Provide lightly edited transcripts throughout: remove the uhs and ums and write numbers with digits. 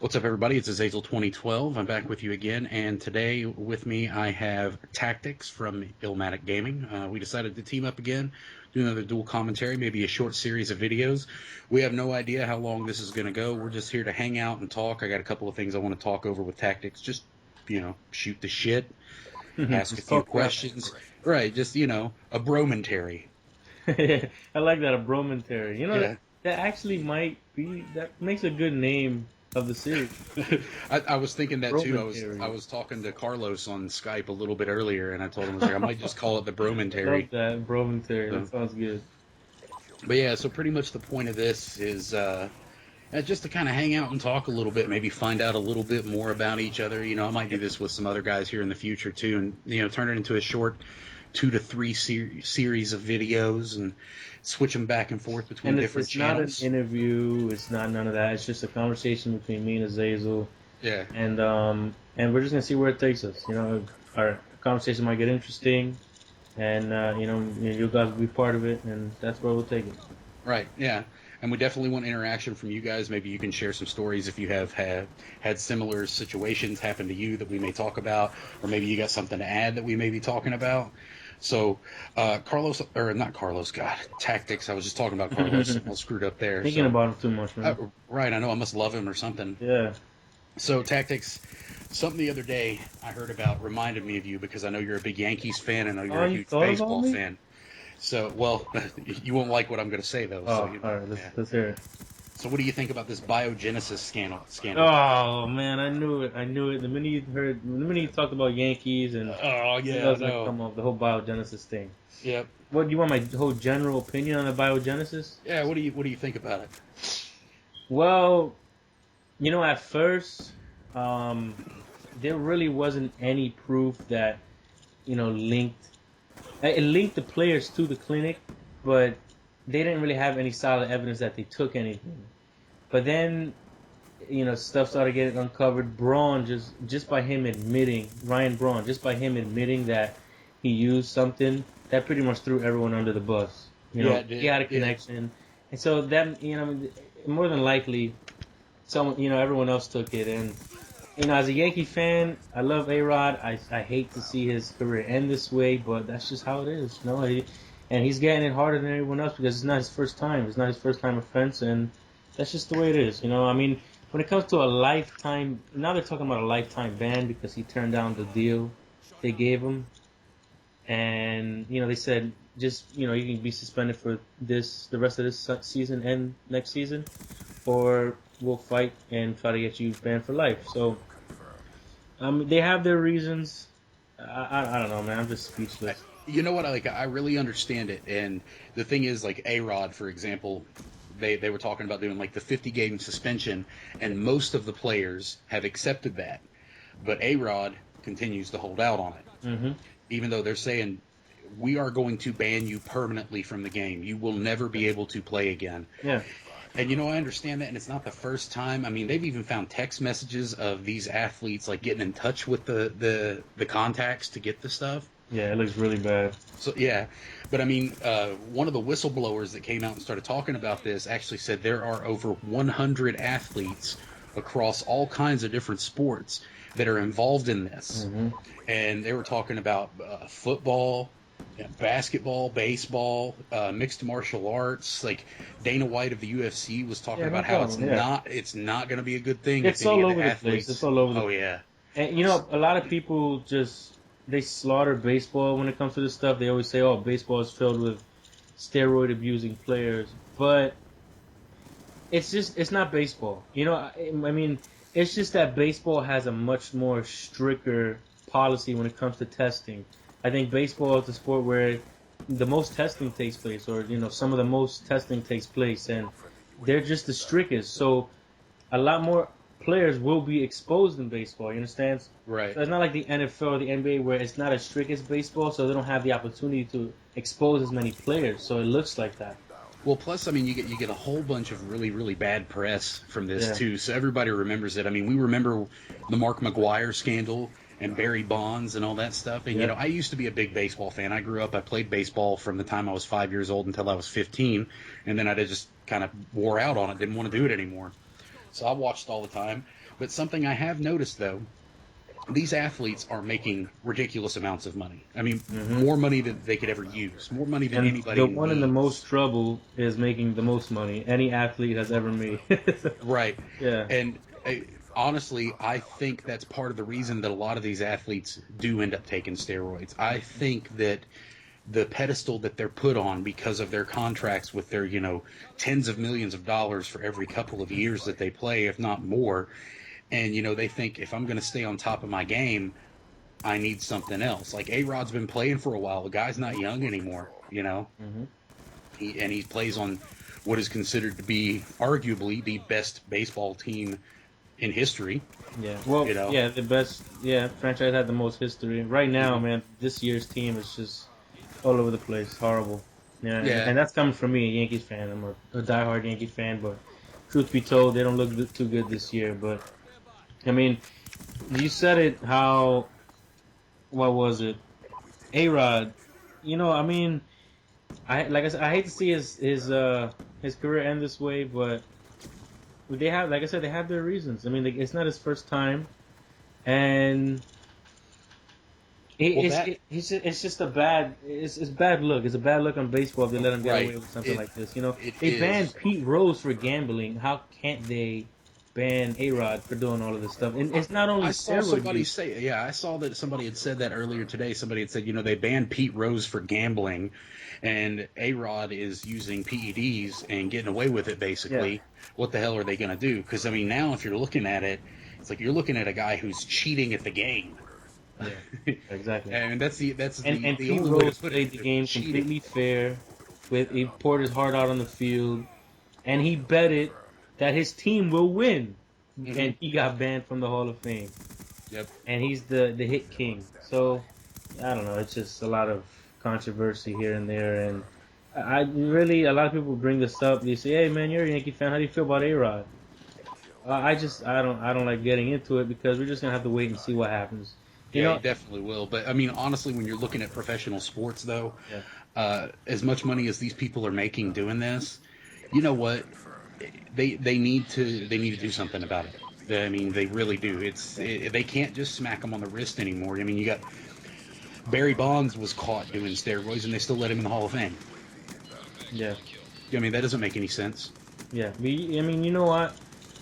What's up, everybody? It's Azazel 2012. I'm back with you again, and today with me I have Tactics from Illmatic Gaming. We decided to team up again, do another dual commentary, maybe a short series of videos. We have no idea how long this is going to go. We're just here to hang out and talk. I got a couple of things I want to talk over with Tactics. Just, shoot the shit, ask a few questions. Right, just, a bromentary. I like that, a Bromentary. Yeah. That actually might be, that makes a good name of the series. I was thinking that too. Bromentary. I was talking to Carlos on Skype a little bit earlier, and I told him I might just call it the Bromentary. Love that, Bromentary. That sounds good. But yeah, so pretty much the point of this is just to kind of hang out and talk a little bit, maybe find out a little bit more about each other. I might do this with some other guys here in the future too, and turn it into a short 2 to 3 series of videos and switch them back and forth between different channels. It's not an interview. It's not none of that. It's just a conversation between me and Azazel. Yeah. And we're just gonna see where it takes us. Our conversation might get interesting, and you guys will be part of it, and that's where we'll take it. Right. Yeah. And we definitely want interaction from you guys. Maybe you can share some stories if you have had similar situations happen to you that we may talk about, or maybe you got something to add that we may be talking about. So, Tactics. I was just talking about Carlos. I screwed up there. Thinking about him too much, man. Right, I know. I must love him or something. Yeah. So, Tactics, something the other day I heard about reminded me of you because I know you're a big Yankees fan and I know you're a huge baseball fan. So, well, you won't like what I'm going to say, though. Oh, all right. Let's hear it. So what do you think about this biogenesis scandal? Oh man, I knew it. The minute you talked about Yankees and come up the whole biogenesis thing. Yep. What do you want, my whole general opinion on the biogenesis? Yeah. What do you think about it? Well, at first, there really wasn't any proof that linked the players to the clinic, but they didn't really have any solid evidence that they took anything. But then, stuff started getting uncovered. Braun, just by him admitting, Ryan Braun, just by him admitting that he used something, that pretty much threw everyone under the bus. He had a connection. And so that, more than likely, everyone else took it. And, as a Yankee fan, I love A-Rod. I hate to see his career end this way, but that's just how it is. And he's getting it harder than everyone else because it's not his first time. It's not his first time offense, and that's just the way it is. When it comes to a lifetime, now they're talking about a lifetime ban because he turned down the deal they gave him. And, they said just, you can be suspended for the rest of this season and next season, or we'll fight and try to get you banned for life. So, they have their reasons. I don't know, man. I'm just speechless. You know what? I really understand it. And the thing is, like A-Rod, for example, they were talking about doing like the 50-game suspension, and most of the players have accepted that. But A-Rod continues to hold out on it. Mm-hmm. Even though they're saying, we are going to ban you permanently from the game. You will never be able to play again. Yeah. And, I understand that, and it's not the first time. I mean, they've even found text messages of these athletes, like, getting in touch with the contacts to get the stuff. Yeah, it looks really bad. So, yeah. But, I mean, one of the whistleblowers that came out and started talking about this actually said there are over 100 athletes across all kinds of different sports that are involved in this. Mm-hmm. And they were talking about football, basketball, baseball, mixed martial arts. Like Dana White of the UFC was talking about how it's not going to be a good thing. It's all over the place. It's all over the place. Oh yeah. And a lot of people they slaughter baseball when it comes to this stuff. They always say, "Oh, baseball is filled with steroid abusing players," but it's not baseball. I mean, it's just that baseball has a much more stricter policy when it comes to testing. I think baseball is the sport where the most testing takes place, or some of the most testing takes place, and they're just the strictest. So a lot more players will be exposed in baseball. You understand? Right. So it's not like the NFL or the NBA where it's not as strict as baseball, so they don't have the opportunity to expose as many players. So it looks like that. Well, plus, I mean, you get a whole bunch of really, really bad press from this too. So everybody remembers it. I mean, we remember the Mark McGwire scandal and Barry Bonds and all that stuff. And, I used to be a big baseball fan. I grew up, I played baseball from the time I was 5 years old until I was 15. And then I just kind of wore out on it, didn't want to do it anymore. so I watched all the time. But something I have noticed though, these athletes are making ridiculous amounts of money. I mean, Hmm. more money than they could ever use, more money than And anybody the one in the most needs. trouble is making the most money any athlete has ever made. Right. Yeah. And honestly, I think that's part of the reason that a lot of these athletes do end up taking steroids. I think that the pedestal that they're put on because of their contracts with their, tens of millions of dollars for every couple of years that they play, if not more. And, they think if I'm going to stay on top of my game, I need something else. Like A-Rod's been playing for a while. The guy's not young anymore. Hmm. He plays on what is considered to be arguably the best baseball team in history, Yeah. Well, you know. yeah, the best. Yeah, franchise had the most history. Right now, Mhm. man, this year's team is just all over the place. Horrible. Yeah, Yeah. and that's coming from me, a Yankees fan. I'm a diehard Yankee fan, but truth be told, they don't look too good this year. But I mean, you said it. How? What was it? A-Rod. I mean, like I said, I hate to see his career end this way, but they have, like I said, they have their reasons. I mean, like, it's not his first time, and Well, that it's just a bad it's bad look. It's a bad look on baseball if they let him get right. away with something It like this. it They is. banned Pete Rose for gambling. How can't they ban A-Rod for doing all of this stuff? And it's not only I saw steroid somebody use. say, yeah, I saw that somebody had said that earlier today. Somebody had said, they banned Pete Rose for gambling, and A-Rod is using PEDs and getting away with it, Yeah, basically. What the hell are they going to do? Because, I mean, now if you're looking at it, it's like you're looking at a guy who's cheating at the game. yeah, exactly. And that's And the Pete only way to Rose put it. played the They're game cheating. completely fair. He poured his heart out on the field, and he betted that his team will win. Hmm. And he got banned from the Hall of Fame. Yep. And he's the hit king. So I don't know. It's just a lot of controversy here and there, and I really a lot of people bring this up. They say, "Hey man, you're a Yankee fan. How do you feel about A-Rod?" I don't like getting into it because we're just gonna have to wait and see what happens. You Yeah, you know? definitely will. But I mean, honestly, when you're looking at professional sports, though, Yeah. as much money as these people are making doing this, you know what? They need to do something about it. I mean, they really do. They can't just smack them on the wrist anymore. I mean, you got Barry Bonds was caught doing steroids, and they still let him in the Hall of Fame. Yeah. I mean, that doesn't make any sense. Yeah. I mean, you know what?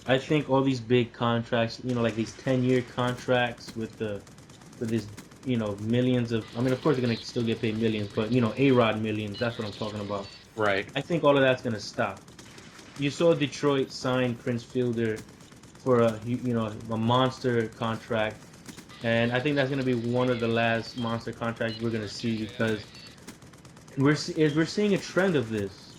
I think all these big contracts, like these 10-year contracts with this, millions of. I mean, of course they're gonna still get paid millions, but A-Rod millions. That's what I'm talking about. Right. I think all of that's gonna stop. You saw Detroit sign Prince Fielder for a monster contract, and I think that's gonna be one of the last monster contracts we're gonna see because we're seeing a trend of this.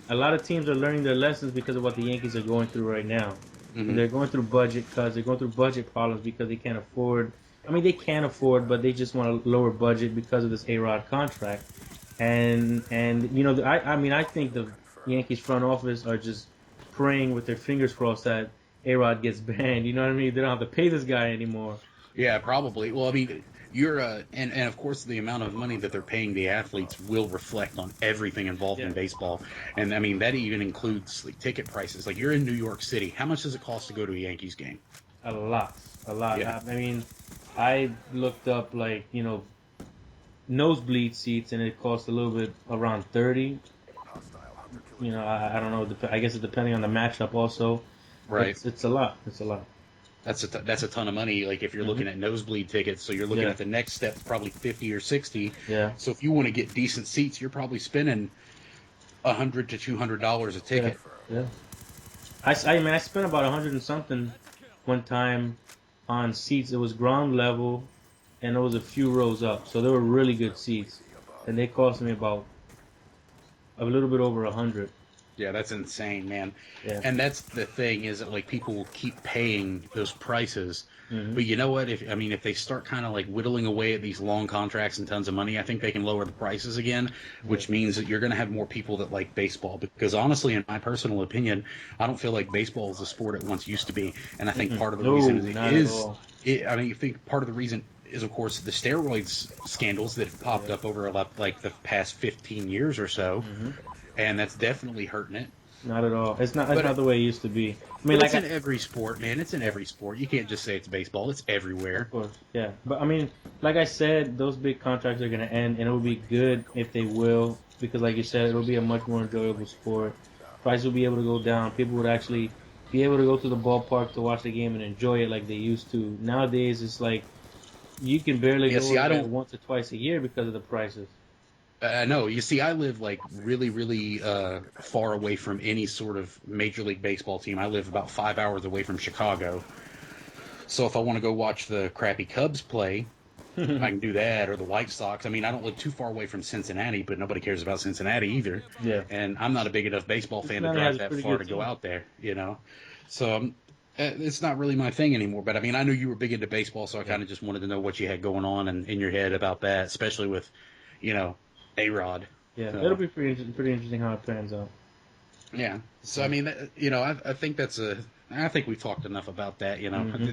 A lot of teams are learning their lessons because of what the Yankees are going through right now. And Hmm. they're going through budget cuts. They're going through budget problems because they can't afford. I mean, they can afford, but they just want a lower budget because of this A-Rod contract. And I mean, I think the Yankees front office are just praying with their fingers crossed that A-Rod gets banned. You know what I mean? They don't have to pay this guy anymore. Yeah, probably. Well, I mean, you're and of course the amount of money that they're paying the athletes will reflect on everything involved Yeah, in baseball, and I mean that even includes like ticket prices. Like you're in New York City, how much does it cost to go to a Yankees game? a lot, a lot. Yeah. I mean, I looked up like nosebleed seats, and it costs a little bit around 30. I don't know. I guess it's depending on the matchup also, but Right. it's a lot. It's a lot. That's a ton of money. Like if you're Hmm. looking at nosebleed tickets, so you're looking Yeah, at the next step, probably 50 or 60. yeah, So if you want to get decent seats, you're probably spending $100 to $200 a yeah, ticket. yeah. I mean, I spent about 100 and something one time on seats. It was ground level, and there was a few rows up, so they were really good seats, and they cost me about a little bit over 100. Yeah, that's insane, man. Yeah. And that's the thing is that like people will keep paying those prices. Hmm. But you know what? If they start kind of like whittling away at these long contracts and tons of money, I think they can lower the prices again, Yeah. which means that you're going to have more people that like baseball. Because honestly, in my personal opinion, I don't feel like baseball is the sport it once used to be. And I think Mm-mm. part of the No, reason not at all. I mean, I think part of the reason is, of course, the steroids scandals that have popped Yeah. up over like the past 15 years or so, Hmm. and that's definitely hurting it. Not at all. It's not. It's But not the way it used to be. I mean, but like it's in every sport, man. It's in every sport. You can't just say it's baseball. It's everywhere. of course, yeah. But I mean, like I said, those big contracts are going to end, and it would be good if they will, because like you said, it'll be a much more enjoyable sport. Prices will be able to go down. People would actually be able to go to the ballpark to watch the game and enjoy it like they used to. Nowadays, it's like you can barely Yeah, go see, I there don't. once or twice a year because of the prices. I know. You see, I live like really, really far away from any sort of Major League Baseball team. I live about 5 hours away from Chicago. So if I want to go watch the crappy Cubs play, I can do that, or the White Sox. I mean, I don't live too far away from Cincinnati, but nobody cares about Cincinnati either. Yeah, And I'm not a big enough baseball fan to Cincinnati has drive a that pretty far good to go team. out there, you know. So it's not really my thing anymore. But I mean, I knew you were big into baseball, so I Yeah, kind of just wanted to know what you had going on and in your head about that, especially with, you know, A-Rod. yeah. It'll So be pretty interesting how it pans out. yeah. So I Yeah. mean, you know, I think that's a. I think we've talked enough about that. You know, Hmm. definitely.